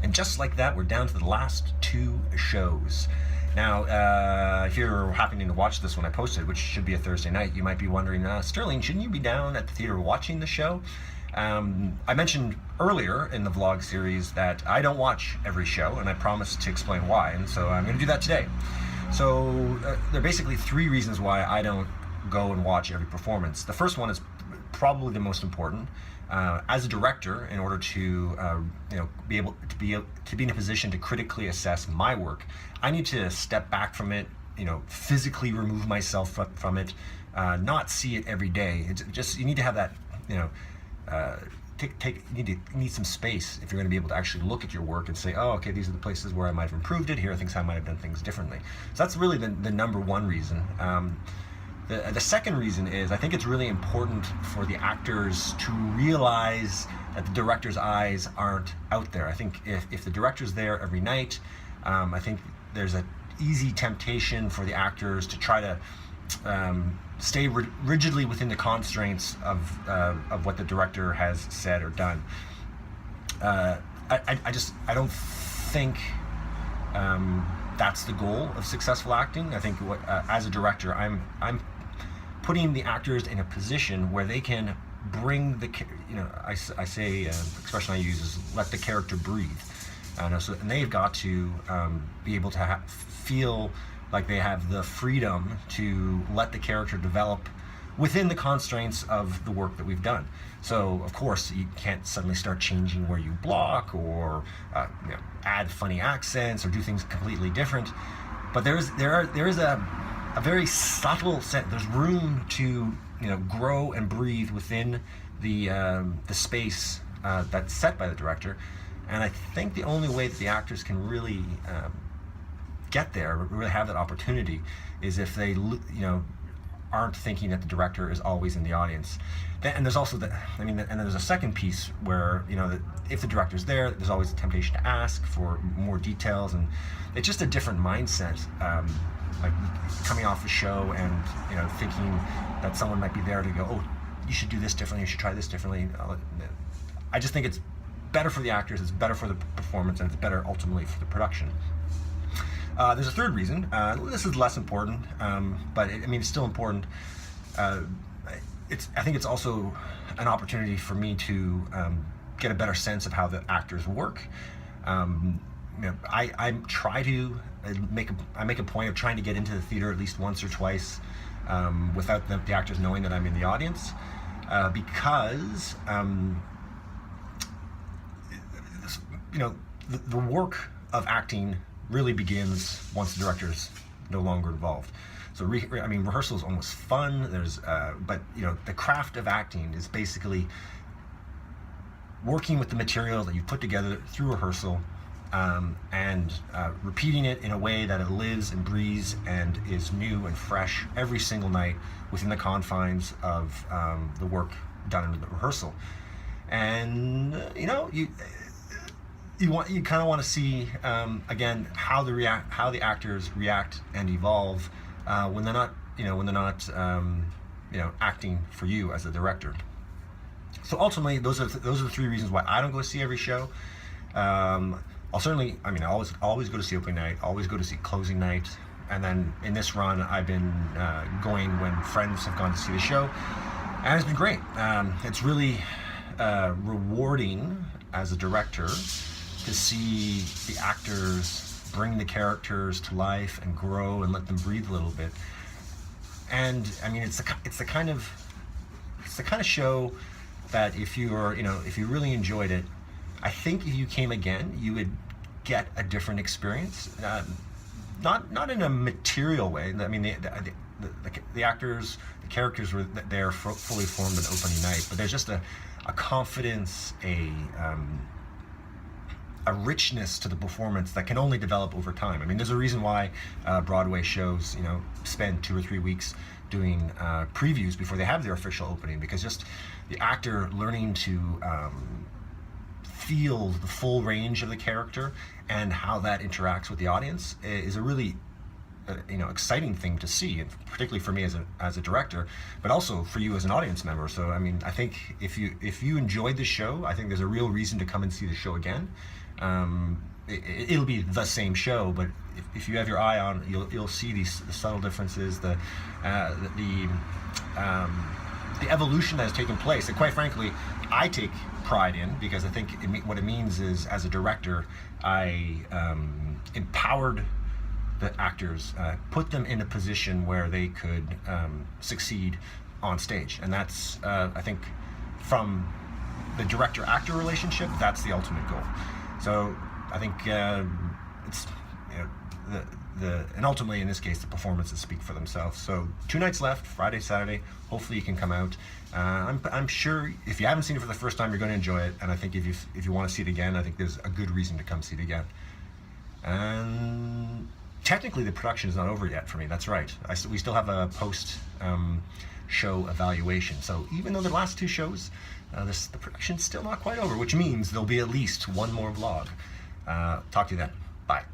And just like that, we're down to the last 2 shows. Now, if you're happening to watch this when I post it, which should be a Thursday night, you might be wondering, Sterling, shouldn't you be down at the theater watching the show? I mentioned earlier in the vlog series that I don't watch every show, and I promised to explain why, and so I'm going to do that today. So there are basically 3 reasons why I don't go and watch every performance. The first one is probably the most important. As a director, in order to be able to be in a position to critically assess my work, I need to step back from it, physically remove myself from it, not see it every day. It's just, you need to have that, you need some space if you're going to be able to actually look at your work and say, oh, okay, these are the places where I might have improved it. Here are things I might have done things differently. So that's really the number one reason. The second reason is I think it's really important for the actors to realize that the director's eyes aren't out there. I think if the director's there every night, I think there's an easy temptation for the actors to try to stay rigidly within the constraints of what the director has said or done. I don't think that's the goal of successful acting. I think as a director, I'm putting the actors in a position where they can bring the, I say, expression I use is let the character breathe. And they've got to be able to feel like they have the freedom to let the character develop within the constraints of the work that we've done. So, of course, you can't suddenly start changing where you block or add funny accents or do things completely different. But there is a very subtle set. There's room to grow and breathe within the space that's set by the director. And I think the only way that the actors can really get there, really have that opportunity, is if they aren't thinking that the director is always in the audience. And there's also and then there's a second piece where that if the director's there, there's always a temptation to ask for more details, and it's just a different mindset. Like coming off a show and thinking that someone might be there to go, oh, you should do this differently, you should try this differently. I just think it's better for the actors, it's better for the performance, and it's better ultimately for the production. There's a third reason. This is less important, but it's still important. I think it's also an opportunity for me to get a better sense of how the actors work. I try to make a point of trying to get into the theater at least once or twice without the actors knowing that I'm in the audience, because the work of acting really begins once the director's no longer involved. So rehearsal is almost fun. But the craft of acting is basically working with the material that you put together through rehearsal, and repeating it in a way that it lives and breathes and is new and fresh every single night within the confines of the work done in the rehearsal. And you kind of want to see again how the actors react and evolve when they're not acting for you as a director. So ultimately, those are the 3 reasons why I don't go see every show. I'll certainly, I always go to see opening night, always go to see closing night, and then in this run, I've been going when friends have gone to see the show, and it's been great. It's really rewarding as a director to see the actors bring the characters to life and grow and let them breathe a little bit. And it's the kind of show that if you really enjoyed it, I think if you came again, you would get a different experience. Not in a material way. The actors, the characters were there fully formed on opening night, but there's just a confidence, a richness to the performance that can only develop over time. There's a reason why Broadway shows, spend 2 or 3 weeks doing previews before they have their official opening, because just the actor learning to feel the full range of the character and how that interacts with the audience is a really exciting thing to see, and particularly for me as a director, but also for you as an audience member. So I think if you enjoyed the show, I think there's a real reason to come and see the show again. it'll be the same show, but if you have your eye on, you'll see these the subtle differences, the evolution that has taken place, and quite frankly, I take pride in, because I think what it means is, as a director, I empowered the actors, put them in a position where they could succeed on stage, and that's I think from the director-actor relationship, that's the ultimate goal. So I think it's, and ultimately in this case the performances speak for themselves. So 2 nights left, Friday, Saturday. Hopefully you can come out. I'm sure if you haven't seen it for the first time, you're going to enjoy it, and I think if you want to see it again, I think there's a good reason to come see it again. And technically the production is not over yet for me. That's right. We still have a post show evaluation. So even though the last 2 shows, the production's still not quite over, which means there'll be at least one more vlog. Talk to you then. Bye.